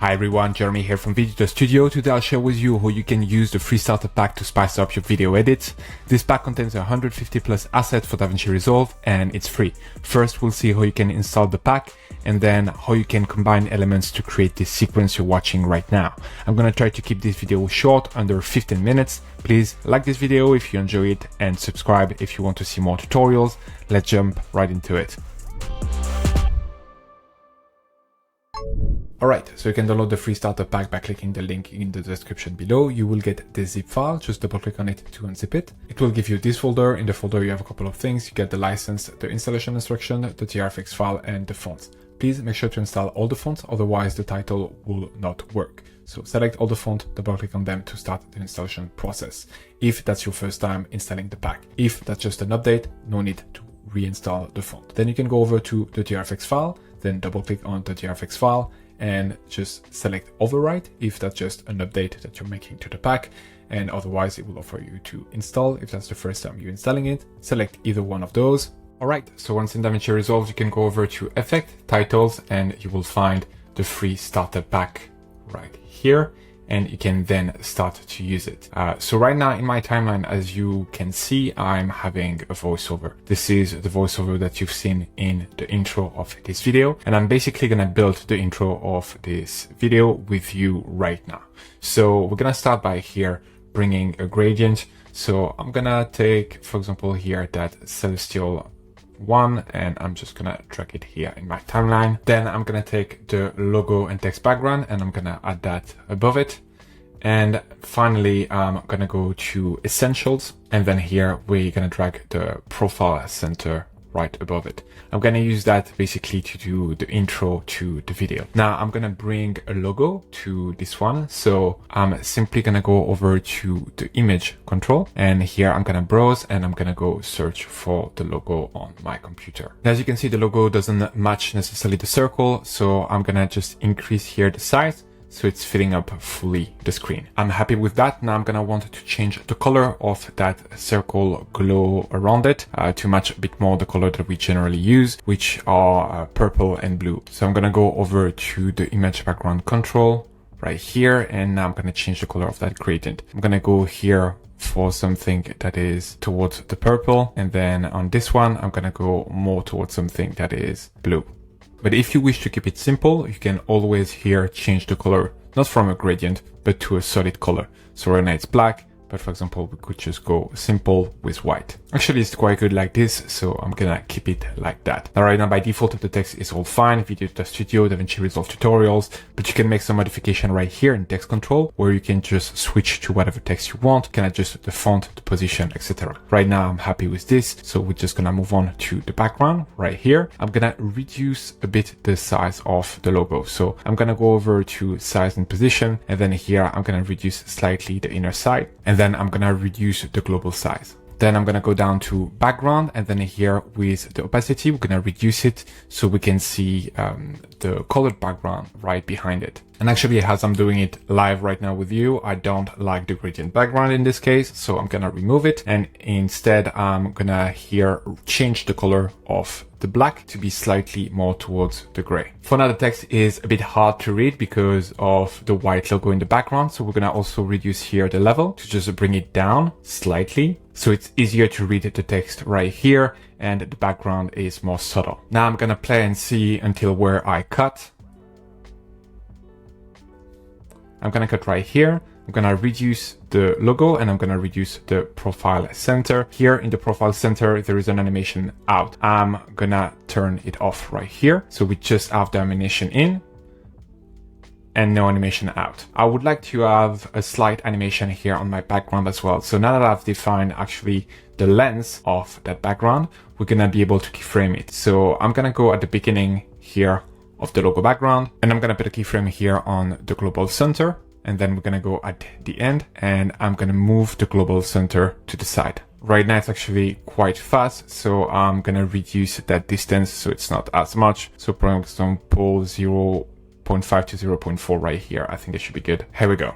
Hi everyone, Jeremy here from Video Studio. Today I'll share with you how you can use the free starter pack to spice up your video edits. This pack contains 150 plus assets for DaVinci Resolve and it's free. First we'll see how you can install the pack and then how you can combine elements to create this sequence you're watching right now. I'm gonna try to keep this video short, under 15 minutes. Please like this video if you enjoy it and subscribe if you want to see more tutorials. Let's jump right into it. Alright, so you can download the free starter pack by clicking the link in the description below. You will get the zip file, just double click on it to unzip it. It will give you this folder. In the folder you have a couple of things. You get the license, the installation instruction, the TRFX file and the fonts. Please make sure to install all the fonts, otherwise the title will not work. So select all the fonts, double click on them to start the installation process. If that's your first time installing the pack. If that's just an update, no need to reinstall the font. Then you can go over to the TRFX file, then double click on the TRFX file and just select overwrite if that's just an update that you're making to the pack, and otherwise it will offer you to install if that's the first time you're installing it. Select either one of those. Alright, so once in DaVinci Resolve you can go over to Effect, Titles, and you will find the free starter pack right here, and you can then start to use it. So right now in my timeline, as you can see, I'm having a voiceover. This is the voiceover that you've seen in the intro of this video. And I'm basically gonna build the intro of this video with you right now. So we're gonna start by here, bringing a gradient. So I'm gonna take, for example, here that Celestial one, and I'm just gonna drag it here in my timeline. Then I'm gonna take the logo and text background and I'm gonna add that above it. And finally, I'm gonna go to Essentials, and then here we're gonna drag the profile center right above it. I'm gonna use that basically to do the intro to the video. Now I'm gonna bring a logo to this one. So I'm simply gonna go over to the image control, and here I'm gonna browse and I'm gonna go search for the logo on my computer. As you can see, the logo doesn't match necessarily the circle. So I'm gonna just increase here the size so it's filling up fully the screen. I'm happy with that. Now I'm gonna want to change the color of that circle glow around it to match a bit more the color that we generally use, which are purple and blue. So I'm gonna go over to the image background control right here, and now I'm gonna change the color of that gradient. I'm gonna go here for something that is towards the purple, and then on this one I'm gonna go more towards something that is blue. But if you wish to keep it simple, you can always here change the color, not from a gradient, but to a solid color. So right now it's black, but for example, we could just go simple with white. Actually, it's quite good like this, so I'm gonna keep it like that. Now, right now by default, the text is all fine. Video Studio, DaVinci Resolve tutorials, but you can make some modification right here in text control, where you can just switch to whatever text you want. You can adjust the font, the position, etc. Right now, I'm happy with this, so we're just gonna move on to the background right here. I'm gonna reduce a bit the size of the logo. So I'm gonna go over to size and position, and then here I'm gonna reduce slightly the inner side, and then I'm gonna reduce the global size. Then I'm gonna go down to background, and then here with the opacity, we're gonna reduce it so we can see the colored background right behind it. And actually, as I'm doing it live right now with you, I don't like the gradient background in this case, so I'm gonna remove it. And instead, I'm gonna here change the color of the black to be slightly more towards the gray. For now, the text is a bit hard to read because of the white logo in the background. So we're gonna also reduce here the level to just bring it down slightly, so it's easier to read the text right here and the background is more subtle. Now I'm gonna play and see until where I cut. I'm gonna cut right here. I'm gonna reduce the logo and I'm gonna reduce the profile center. Here in the profile center, there is an animation out. I'm gonna turn it off right here. So we just have the animation in and no animation out. I would like to have a slight animation here on my background as well. So now that I've defined actually the length of that background, we're gonna be able to keyframe it. So I'm gonna go at the beginning here of the logo background, and I'm gonna put a keyframe here on the global center, and then we're gonna go at the end, and I'm gonna move the global center to the side. Right now it's actually quite fast, so I'm gonna reduce that distance so it's not as much. So for example, 0.5 to 0.4 right here. I think it should be good. Here we go.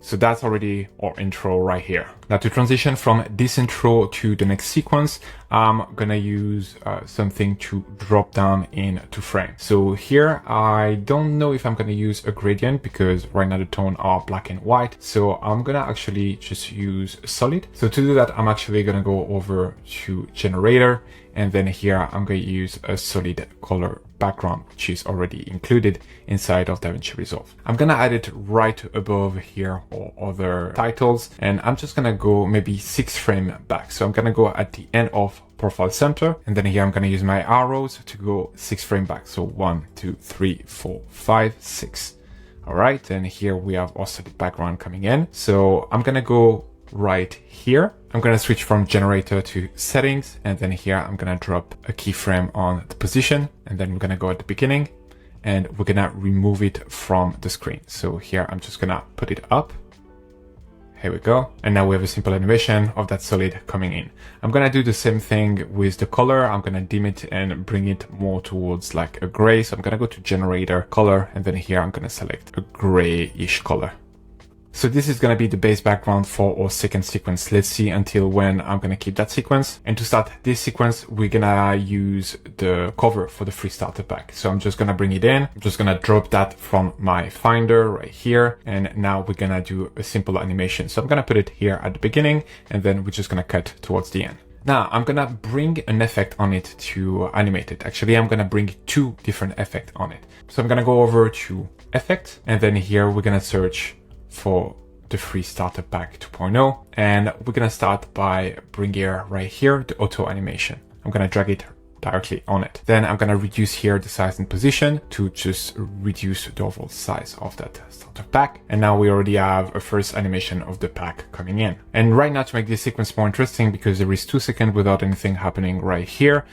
So that's already our intro right here. Now to transition from this intro to the next sequence, I'm gonna use something to drop down into frame. So here, I don't know if I'm gonna use a gradient because right now the tone are black and white. So I'm gonna actually just use solid. So to do that, I'm actually gonna go over to generator, and then here I'm gonna use a solid color background, which is already included inside of DaVinci Resolve. I'm gonna add it right above here or other titles, and I'm just gonna go maybe 6 frames back. So I'm gonna go at the end of profile center, and then here I'm gonna use my arrows to go 6 frames back. So 1, 2, 3, 4, 5, 6. All right, and here we have also the background coming in. So I'm gonna go right here. I'm gonna switch from generator to settings, and then here I'm gonna drop a keyframe on the position, and then we're gonna go at the beginning, and we're gonna remove it from the screen. So here I'm just gonna put it up. Here we go. And now we have a simple animation of that solid coming in. I'm gonna do the same thing with the color. I'm gonna dim it and bring it more towards like a gray. So I'm gonna go to generator color, and then here I'm gonna select a grayish color. So this is going to be the base background for our second sequence. Let's see until when I'm going to keep that sequence. And to start this sequence, we're going to use the cover for the free starter pack. So I'm just going to bring it in. I'm just going to drop that from my Finder right here. And now we're going to do a simple animation. So I'm going to put it here at the beginning, and then we're just going to cut towards the end. Now I'm gonna bring an effect on it to animate it. Actually, I'm gonna bring 2 different effects on it. So I'm gonna go over to effect, and then here we're gonna search for the free starter pack 2.0, and we're gonna start by bringing right here the auto animation. I'm gonna drag it directly on it. Then I'm gonna reduce here the size and position to just reduce the overall size of that starter pack. And now we already have a first animation of the pack coming in. And right now, to make this sequence more interesting, because there is 2 seconds without anything happening right here,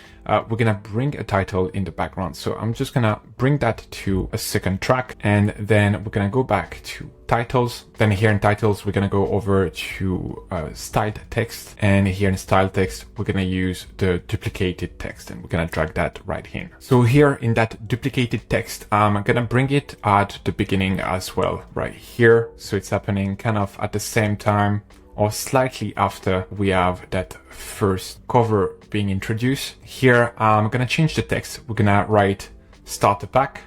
we're gonna bring a title in the background. So I'm just gonna bring that to a second track, and then we're gonna go back to titles. Then here in titles, we're gonna go over to styled text, and here in style text, we're gonna use the duplicated text, and we're gonna drag that right in. So here in that duplicated text, I'm gonna bring it at the beginning as well, right here. So it's happening kind of at the same time or slightly after we have that first cover being introduced. Here, I'm gonna change the text. We're gonna write starter pack,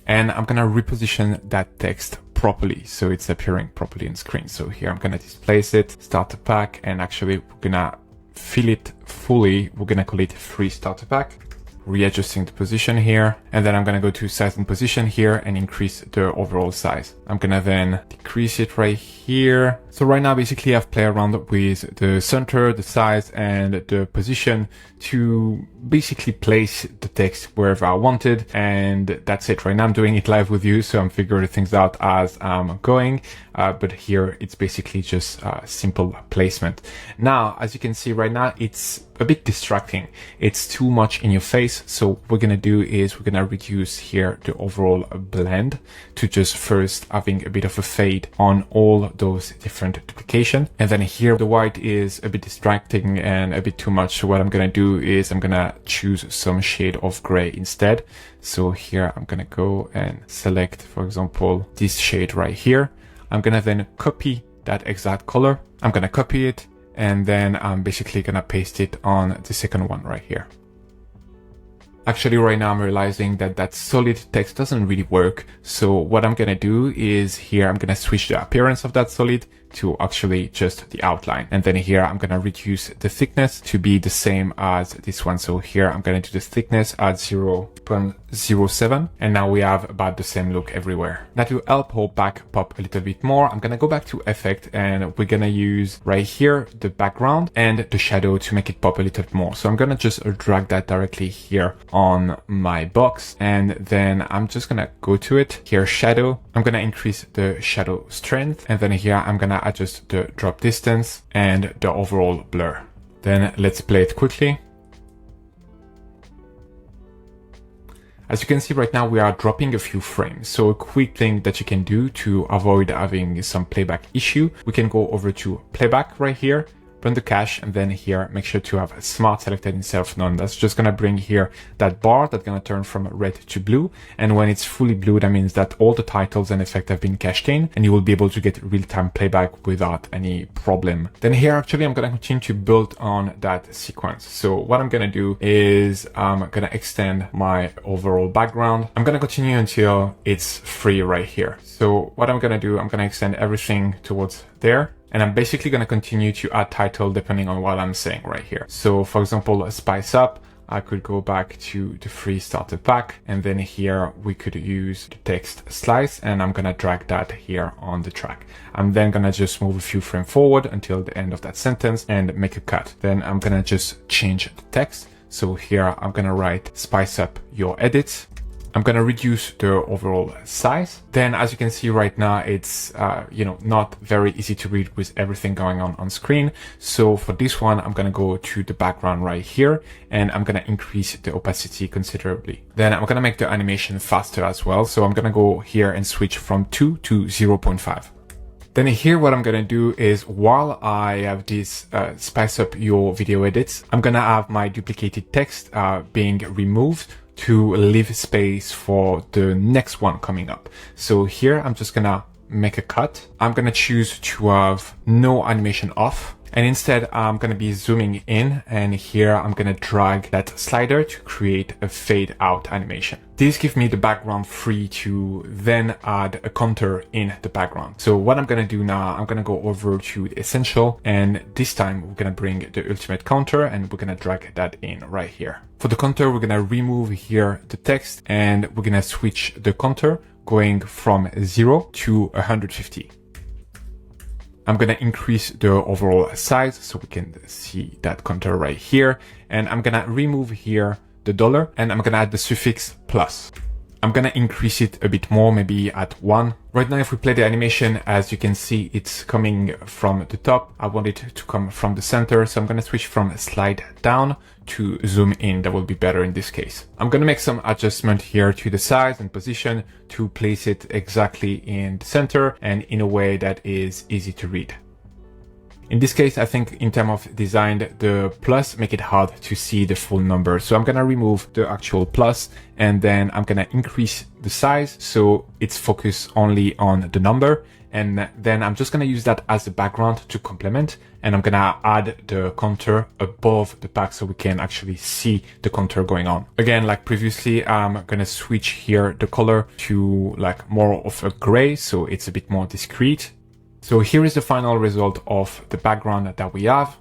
and I'm gonna reposition that text properly so it's appearing properly on screen. So here I'm gonna displace it, starter pack, and actually we're gonna fill it fully. We're gonna call it free starter pack. Readjusting the position here, and then I'm gonna go to size and position here and increase the overall size. I'm gonna then decrease it right here. So right now, basically I've played around with the center, the size, and the position to basically place the text wherever I wanted. And that's it. Right now I'm doing it live with you, so I'm figuring things out as I'm going. But here it's basically just simple placement. Now, as you can see right now, it's a bit distracting. It's too much in your face. So what we're gonna do is we're gonna reduce here the overall blend to just first having a bit of a fade on all those different duplication. And then here the white is a bit distracting and a bit too much. So what I'm gonna do is I'm gonna choose some shade of gray instead. So here I'm gonna go and select, for example, this shade right here. I'm gonna then copy that exact color. I'm gonna copy it, and then I'm basically gonna paste it on the second one right here. Actually, right now I'm realizing that that solid text doesn't really work. So what I'm gonna do is here, I'm gonna switch the appearance of that solid to actually just the outline. And then here, I'm gonna reduce the thickness to be the same as this one. So here, I'm gonna do the thickness at 0.07. And now we have about the same look everywhere. Now to help our back pop a little bit more, I'm gonna go back to effect, and we're gonna use right here, the background and the shadow to make it pop a little bit more. So I'm gonna just drag that directly here on my box. And then I'm just gonna go to it here, shadow. I'm gonna increase the shadow strength. And then here, I'm gonna adjust the drop distance and the overall blur. Then let's play it quickly. As you can see right now, we are dropping a few frames. So a quick thing that you can do to avoid having some playback issue, we can go over to playback right here, open the cache, and then here, make sure to have smart selected instead of none. That's just gonna bring here that bar that's gonna turn from red to blue. And when it's fully blue, that means that all the titles and effects have been cached in, and you will be able to get real-time playback without any problem. Then here, actually, I'm gonna continue to build on that sequence. So what I'm gonna do is I'm gonna extend my overall background. I'm gonna continue until it's free right here. So what I'm gonna do, I'm gonna extend everything towards there. And I'm basically gonna continue to add title depending on what I'm saying right here. So for example, spice up, I could go back to the free starter pack, and then here we could use the text slice, and I'm gonna drag that here on the track. I'm then gonna just move a few frames forward until the end of that sentence and make a cut. Then I'm gonna just change the text. So here I'm gonna write spice up your edits. I'm gonna reduce the overall size. Then as you can see right now, it's not very easy to read with everything going on screen. So for this one, I'm gonna go to the background right here, and I'm gonna increase the opacity considerably. Then I'm gonna make the animation faster as well. So I'm gonna go here and switch from 2 to 0.5. Then here, what I'm gonna do is, while I have this spice up your video edits, I'm gonna have my duplicated text being removed to leave space for the next one coming up. So here, I'm just gonna make a cut. I'm gonna choose to have no animation off. And instead, I'm gonna be zooming in, and here I'm gonna drag that slider to create a fade out animation. This gives me the background free to then add a contour in the background. So what I'm gonna do now, I'm gonna go over to the essential, and this time we're gonna bring the ultimate contour, and we're gonna drag that in right here. For the contour, we're gonna remove here the text, and we're gonna switch the contour going from 0 to 150. I'm gonna increase the overall size so we can see that contour right here. And I'm gonna remove here the dollar, and I'm gonna add the suffix plus. I'm gonna increase it a bit more, maybe at 1. Right now, if we play the animation, as you can see, it's coming from the top. I want it to come from the center. So I'm gonna switch from slide down to zoom in. That will be better in this case. I'm gonna make some adjustment here to the size and position to place it exactly in the center and in a way that is easy to read. In this case, I think in terms of design, the plus make it hard to see the full number. So I'm gonna remove the actual plus, and then I'm gonna increase the size so it's focused only on the number. And then I'm just gonna use that as the background to complement. And I'm gonna add the contour above the pack so we can actually see the contour going on. Again, like previously, I'm gonna switch here the color to like more of a gray, so it's a bit more discreet. So here is the final result of the background that we have.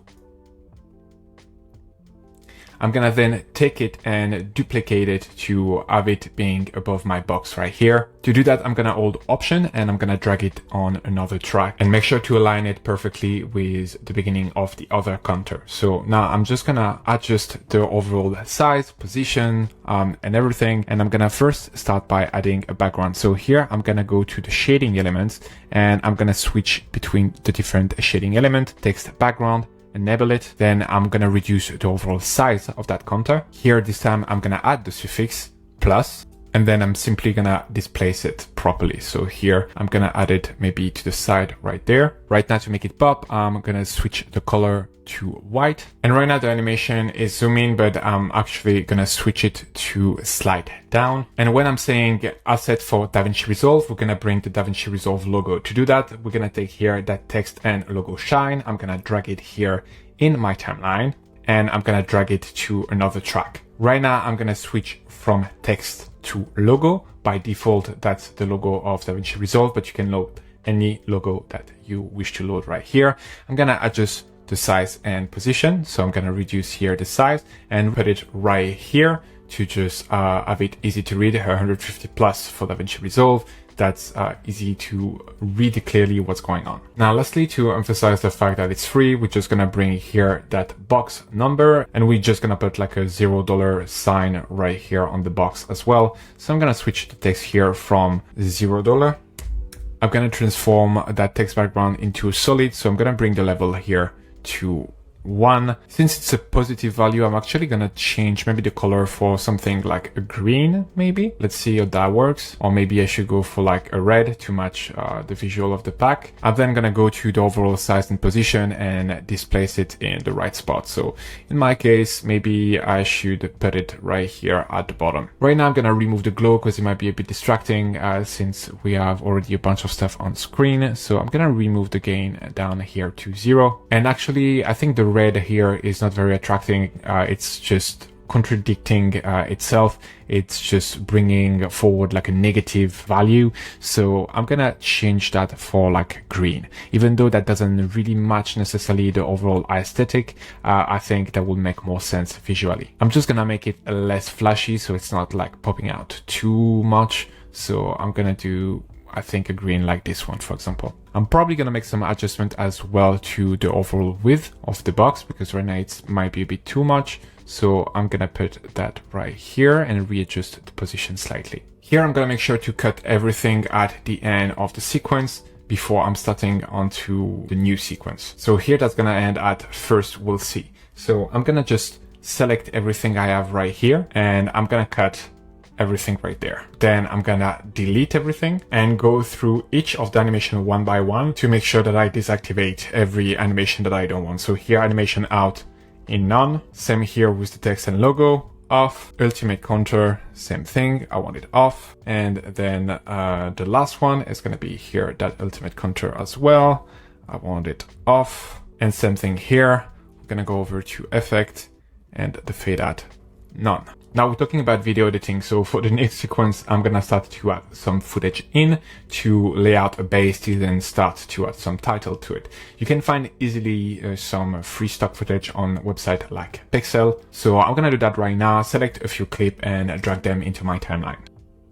I'm gonna then take it and duplicate it to have it being above my box right here. To do that, I'm gonna hold Option, and I'm gonna drag it on another track and make sure to align it perfectly with the beginning of the other contour. So now I'm just gonna adjust the overall size, position, and everything. And I'm gonna first start by adding a background. So here I'm gonna go to the shading elements, and I'm gonna switch between the different shading element, text background, enable it. Then I'm gonna reduce the overall size of that contour. Here this time I'm gonna add the suffix plus, and then I'm simply gonna displace it properly. So here I'm gonna add it maybe to the side right there. Right now, to make it pop, I'm gonna switch the color to white. And right now the animation is zooming, but I'm actually gonna switch it to slide down. And when I'm saying asset for DaVinci Resolve, we're gonna bring the DaVinci Resolve logo. To do that, we're gonna take here that text and logo shine. I'm gonna drag it here in my timeline, and I'm gonna drag it to another track. Right now, I'm gonna switch from text to logo. By default, that's the logo of DaVinci Resolve, but you can load any logo that you wish to load right here. I'm gonna adjust the size and position. So I'm gonna reduce here the size and put it right here to just have it easy to read, 150 plus for DaVinci Resolve. That's easy to read clearly what's going on. Now, lastly, to emphasize the fact that it's free, we're just gonna bring here that box number, and we're just gonna put like a $0 sign right here on the box as well. So I'm gonna switch the text here from $0. I'm gonna transform that text background into a solid. So I'm gonna bring the level here to 1. Since it's a positive value, I'm actually gonna change maybe the color for something like a green, maybe. Let's see how that works. Or maybe I should go for like a red to match the visual of the pack. I'm then gonna go to the overall size and position and displace it in the right spot. So in my case, maybe I should put it right here at the bottom. Right now I'm gonna remove the glow because it might be a bit distracting since we have already a bunch of stuff on screen. So I'm gonna remove the gain down here to 0. And actually, I think the red here is not very attracting. It's just contradicting itself. It's just bringing forward like a negative value. So I'm gonna change that for like green. Even though that doesn't really match necessarily the overall aesthetic, I think that will make more sense visually. I'm just gonna make it less flashy so it's not like popping out too much. So I'm gonna do, I think, a green like this one, for example. I'm probably gonna make some adjustment as well to the overall width of the box because right now it might be a bit too much. So I'm gonna put that right here and readjust the position slightly. Here I'm gonna make sure to cut everything at the end of the sequence before I'm starting onto the new sequence. So here that's gonna end at first we'll see. So I'm gonna just select everything I have right here and I'm gonna cut everything right there. Then I'm gonna delete everything and go through each of the animation one by one to make sure that I deactivate every animation that I don't want. So here, animation out in none. Same here with the text and logo, off. Ultimate counter, same thing, I want it off. And then the last one is gonna be here, that ultimate counter as well. I want it off. And same thing here. We're gonna go over to effect and the fade out, none. Now we're talking about video editing, so for the next sequence, I'm gonna start to add some footage in to lay out a base to then start to add some title to it. You can find easily some free stock footage on a website like Pixel. So I'm gonna do that right now, select a few clips and drag them into my timeline.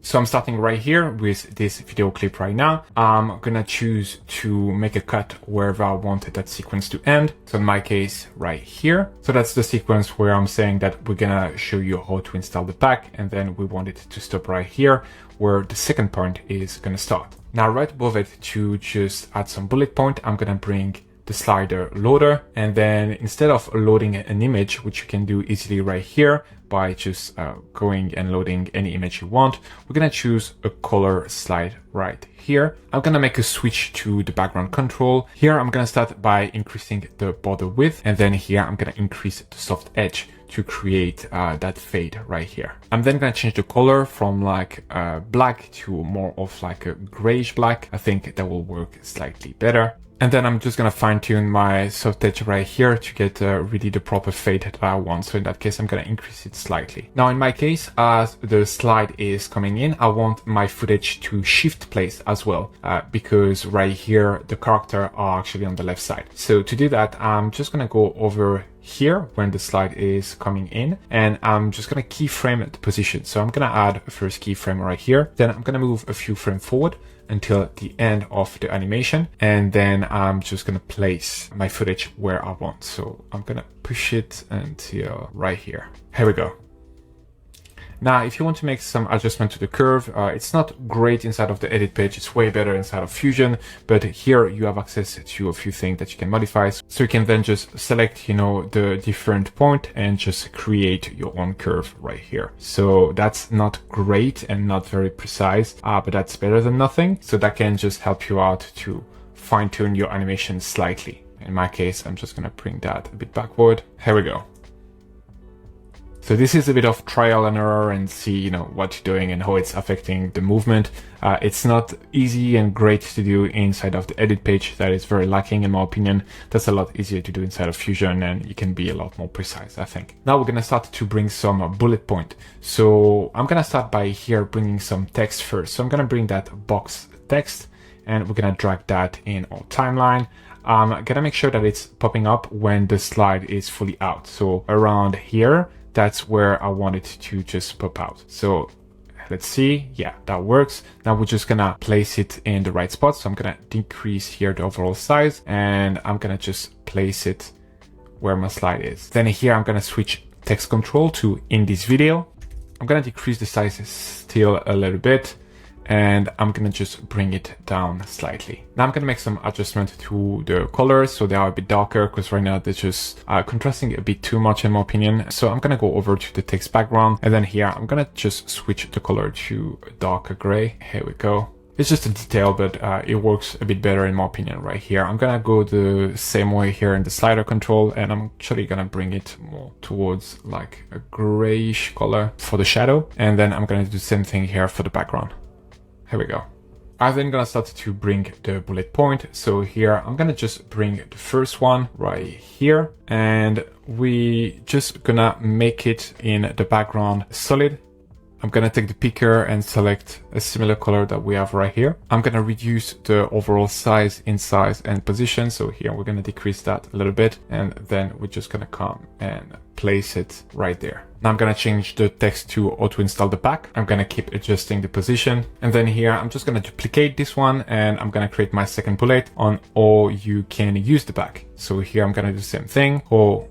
So I'm starting right here with this video clip right now. I'm gonna choose to make a cut wherever I want that sequence to end. So in my case, right here. So that's the sequence where I'm saying that we're gonna show you how to install the pack, and then we want it to stop right here where the second point is gonna start. Now right above it, to just add some bullet point, I'm gonna bring the slider loader, and then instead of loading an image, which you can do easily right here by just going and loading any image you want, we're gonna choose a color slide right here. I'm gonna make a switch to the background control. Here I'm gonna start by increasing the border width, and then here I'm gonna increase the soft edge to create that fade right here. I'm then gonna change the color from like black to more of like a grayish black. I think that will work slightly better. And then I'm just gonna fine tune my soft edge right here to get really the proper fade that I want. So in that case, I'm gonna increase it slightly. Now in my case, as the slide is coming in, I want my footage to shift place as well, because right here, the characters are actually on the left side. So to do that, I'm just gonna go over here when the slide is coming in, and I'm just gonna keyframe the position. So I'm gonna add a first keyframe right here. Then I'm gonna move a few frames forward until the end of the animation, and then I'm just gonna place my footage where I want. So I'm gonna push it until right here. Here we go. Now, if you want to make some adjustment to the curve, it's not great inside of the edit page. It's way better inside of Fusion, but here you have access to a few things that you can modify. So you can then just select, the different point and just create your own curve right here. So that's not great and not very precise, but that's better than nothing. So that can just help you out to fine tune your animation slightly. In my case, I'm just gonna bring that a bit backward. Here we go. So this is a bit of trial and error and see, what you're doing and how it's affecting the movement. It's not easy and great to do inside of the edit page. That is very lacking in my opinion. That's a lot easier to do inside of Fusion, and you can be a lot more precise, I think. Now we're gonna start to bring some bullet point. So I'm gonna start by here bringing some text first. So I'm gonna bring that box text and we're gonna drag that in our timeline. I'm gonna make sure that it's popping up when the slide is fully out. So around here, that's where I want it to just pop out. So let's see. Yeah, that works. Now we're just gonna place it in the right spot. So I'm gonna decrease here the overall size, and I'm gonna just place it where my slide is. Then here I'm gonna switch text control to in this video. I'm gonna decrease the size still a little bit. and I'm gonna just bring it down slightly. Now I'm gonna make some adjustment to the colors so they are a bit darker, because right now they're just contrasting a bit too much in my opinion. So I'm gonna go over to the text background, and then here I'm gonna just switch the color to darker gray. Here we go. It's just a detail, but it works a bit better in my opinion right here. I'm gonna go the same way here in the slider control, and I'm actually gonna bring it more towards like a grayish color for the shadow. And then I'm gonna do the same thing here for the background. Here we go. I'm then gonna start to bring the bullet point. So here, I'm gonna just bring the first one right here, and we just gonna make it in the background solid. I'm gonna take the picker and select a similar color that we have right here. I'm gonna reduce the overall size in size and position. So here we're gonna decrease that a little bit, and then we're just gonna come and place it right there. Now I'm gonna change the text to auto install the pack. I'm gonna keep adjusting the position. And then here, I'm just gonna duplicate this one, and I'm gonna create my second bullet on all you can use the pack. So here I'm gonna do the same thing, or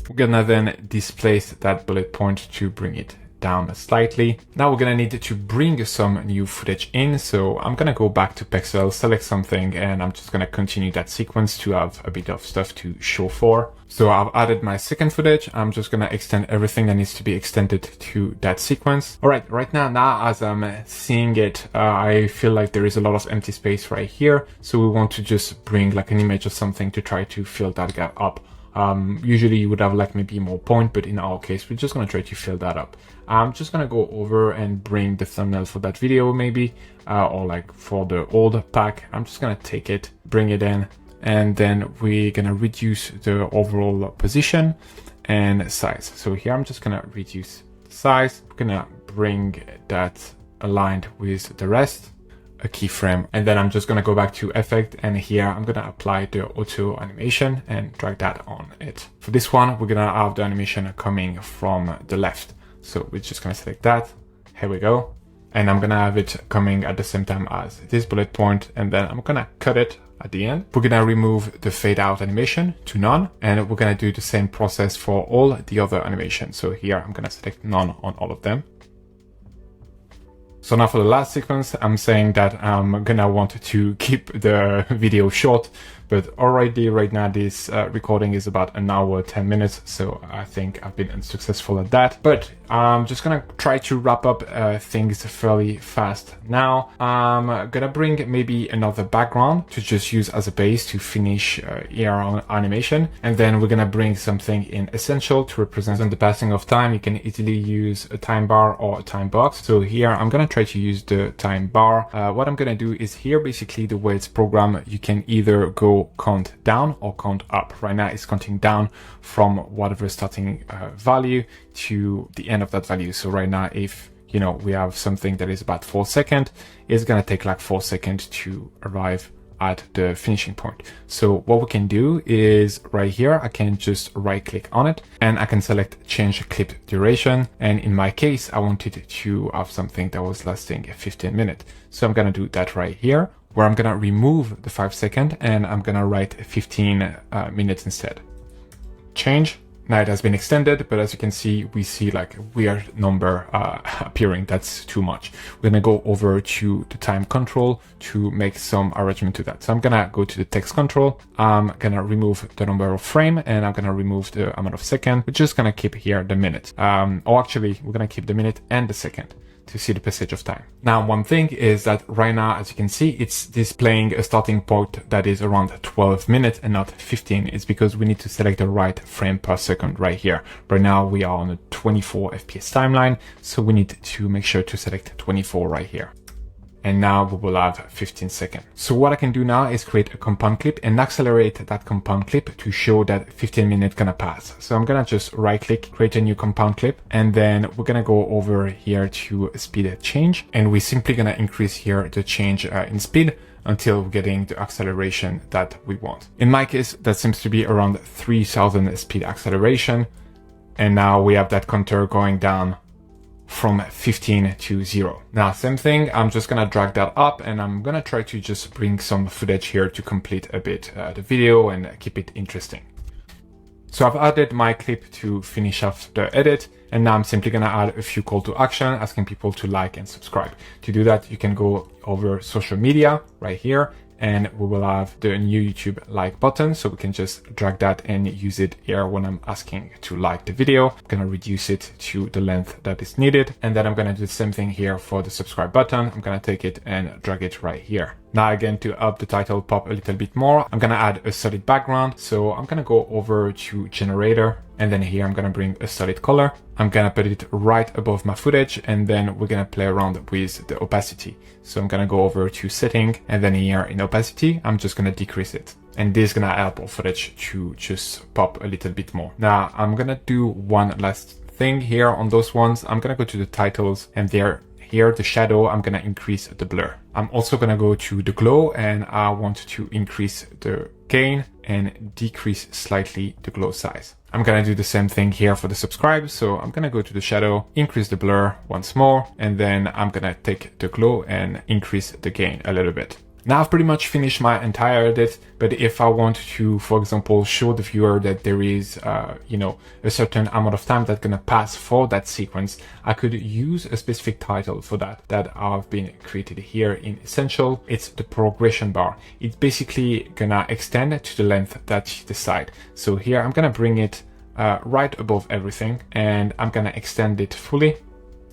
we're gonna then displace that bullet point to bring it down slightly. Now we're gonna need to bring some new footage in. So I'm gonna go back to Pexel, select something, and I'm just gonna continue that sequence to have a bit of stuff to show for. So I've added my second footage. I'm just gonna extend everything that needs to be extended to that sequence. All right, right now as I'm seeing it, I feel like there is a lot of empty space right here. So we want to just bring like an image or something to try to fill that gap up. Usually you would have like maybe more point, but in our case, we're just gonna try to fill that up. I'm just gonna go over and bring the thumbnail for that video maybe, or like for the old pack. I'm just gonna take it, bring it in, and then we're gonna reduce the overall position and size. So here I'm just gonna reduce the size. I'm gonna bring that aligned with the rest, a keyframe, and then I'm just gonna go back to effect, and here I'm gonna apply the auto animation and drag that on it. For this one, we're gonna have the animation coming from the left. So we're just gonna select that. Here we go. And I'm gonna have it coming at the same time as this bullet point, and then I'm gonna cut it at the end. We're gonna remove the fade out animation to none, and we're gonna do the same process for all the other animations. So here I'm gonna select none on all of them. So now for the last sequence, I'm saying that I'm gonna want to keep the video short, but already right now this recording is about an hour, 10 minutes. So I think I've been unsuccessful at that, but I'm just gonna try to wrap up things fairly fast. Now I'm gonna bring maybe another background to just use as a base to finish our animation. And then we're gonna bring something in essential to represent the passing of time. You can easily use a time bar or a time box. So here I'm gonna try to use the time bar. What I'm gonna do is here, basically the way it's programmed, you can either go count down or count up. Right now it's counting down from whatever starting value to the end of that value. So right now, if you know we have something that is about 4 seconds, it's gonna take like 4 seconds to arrive at the finishing point. So what we can do is right here, I can just right click on it and I can select change clip duration. And in my case, I wanted to have something that was lasting 15 minutes. So I'm gonna do that right here, where I'm gonna remove the 5 seconds and I'm gonna write 15 minutes instead. Change. Now it has been extended, but as you can see, we see like a weird number appearing. That's too much. We're gonna go over to the time control to make some arrangement to that. So I'm gonna go to the text control. I'm gonna remove the number of frame and I'm gonna remove the amount of second. We're just gonna keep here the minute. Or actually, we're gonna keep the minute and the second to see the passage of time. Now, one thing is that right now, as you can see, it's displaying a starting point that is around 12 minutes and not 15. It's because we need to select the right frame per second right here. Right now, we are on a 24 FPS timeline, so we need to make sure to select 24 right here. And now we will have 15 seconds. So what I can do now is create a compound clip and accelerate that compound clip to show that 15 minutes gonna pass. So I'm gonna just right click, create a new compound clip, and then we're gonna go over here to speed change. And we're simply gonna increase here the change in speed until we're getting the acceleration that we want. In my case, that seems to be around 3000 speed acceleration. And now we have that counter going down from 15 to 0. Now, same thing, I'm just gonna drag that up and I'm gonna try to just bring some footage here to complete a bit the video and keep it interesting. So I've added my clip to finish off the edit, and now I'm simply gonna add a few call to action asking people to like and subscribe. To do that, you can go over social media right here, and we will have the new YouTube like button. So we can just drag that and use it here when I'm asking to like the video. I'm gonna reduce it to the length that is needed. And then I'm gonna do the same thing here for the subscribe button. I'm gonna take it and drag it right here. Now again, to help the title pop a little bit more, I'm gonna add a solid background. So I'm gonna go over to generator, and then here I'm gonna bring a solid color. I'm gonna put it right above my footage, and then we're gonna play around with the opacity. So I'm gonna go over to setting, and then here in opacity, I'm just gonna decrease it. And this is gonna help our footage to just pop a little bit more. Now I'm gonna do one last thing here on those ones. I'm gonna go to the titles, and here, the shadow, I'm gonna increase the blur. I'm also gonna go to the glow, and I want to increase the gain and decrease slightly the glow size. I'm gonna do the same thing here for the subscribe. So I'm gonna go to the shadow, increase the blur once more, and then I'm gonna take the glow and increase the gain a little bit. Now I've pretty much finished my entire edit, but if I want to, for example, show the viewer that there is, a certain amount of time that's gonna pass for that sequence, I could use a specific title for that I've been created here in Essential. It's the progression bar. It's basically gonna extend to the length that you decide. So here I'm gonna bring it right above everything, and I'm gonna extend it fully.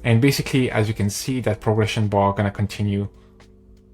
And basically, as you can see, that progression bar gonna continue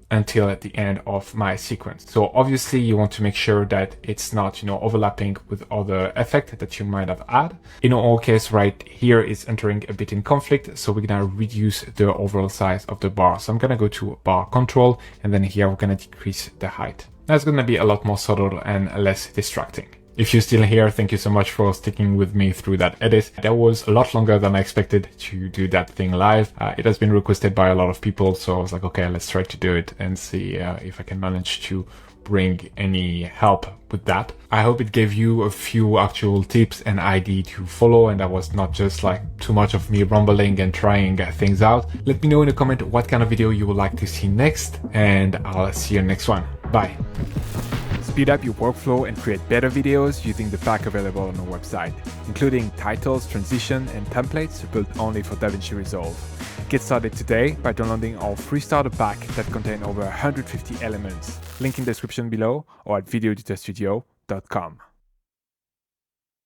until at the end of my sequence. So obviously you want to make sure that it's not, overlapping with other effect that you might have had. In our case right here is entering a bit in conflict. So we're gonna reduce the overall size of the bar. So I'm gonna go to bar control, and then here we're gonna decrease the height. That's gonna be a lot more subtle and less distracting. If you're still here, thank you so much for sticking with me through that edit. That was a lot longer than I expected to do that thing live. It has been requested by a lot of people, so I was like, okay, let's try to do it and see if I can manage to bring any help with that. I hope it gave you a few actual tips and ideas to follow, and that was not just like too much of me rumbling and trying things out. Let me know in a comment what kind of video you would like to see next, and I'll see you next one. Bye. Speed up your workflow and create better videos using the pack available on our website, including titles, transition, and templates built only for DaVinci Resolve. Get started today by downloading our free starter pack that contains over 150 elements. Link in the description below or at videoeditorstudio.com.